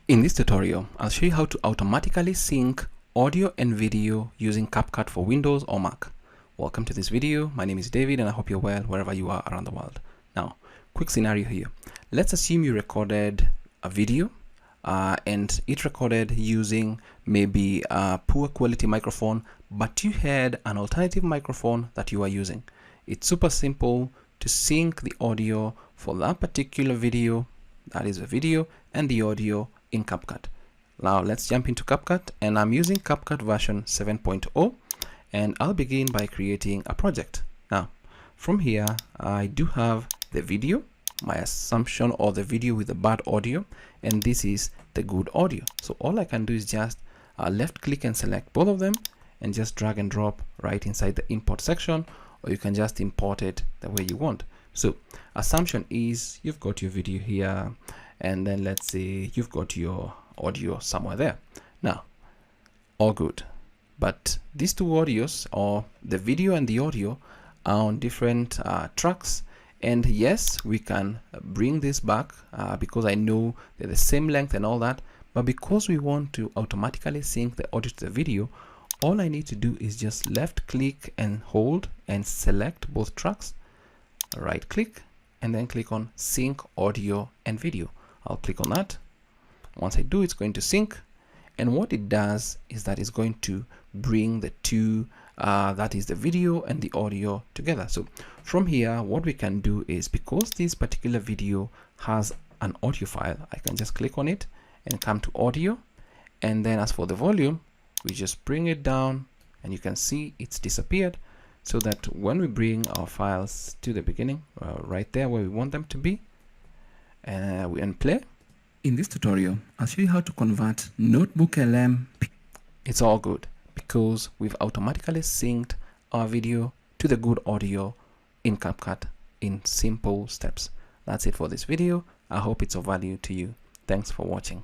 In this tutorial, I'll show you how to automatically sync audio and video using CapCut for Windows or Mac. Welcome to this video. My name is David and I hope you're well wherever you are around the world. Now, quick scenario here. Let's assume you recorded a video and it recorded using maybe a poor quality microphone, but you had an alternative microphone that you are using. It's super simple to sync the audio for that particular video, that is the video, and the audio in CapCut. Now let's jump into CapCut, and I'm using CapCut version 7.0, and I'll begin by creating a project. Now from here I do have the video, my assumption, or the video with the bad audio, and this is the good audio. So all I can do is just left click and select both of them and just drag and drop right inside the import section, or you can just import it the way you want. So assumption is you've got your video here, and then let's say you've got your audio somewhere there. Now all good, but these two audios, or the video and the audio, are on different tracks. And yes, we can bring this back because I know they're the same length and all that, but because we want to automatically sync the audio to the video, all I need to do is just left click and hold and select both tracks, right click, and then click on sync audio and video. I'll click on that. Once I do, it's going to sync, and what it does is that it's going to bring the two, that is the video and the audio, together. So from here, what we can do is, because this particular video has an audio file, I can just click on it and come to audio, and then as for the volume, we just bring it down, and you can see it's disappeared, so that when we bring our files to the beginning, right there where we want them to be, we play. In this tutorial, I'll show you how to convert Notebook LM. It's all good because we've automatically synced our video to the good audio in CapCut in simple steps. That's it for this video. I hope it's of value to you. Thanks for watching.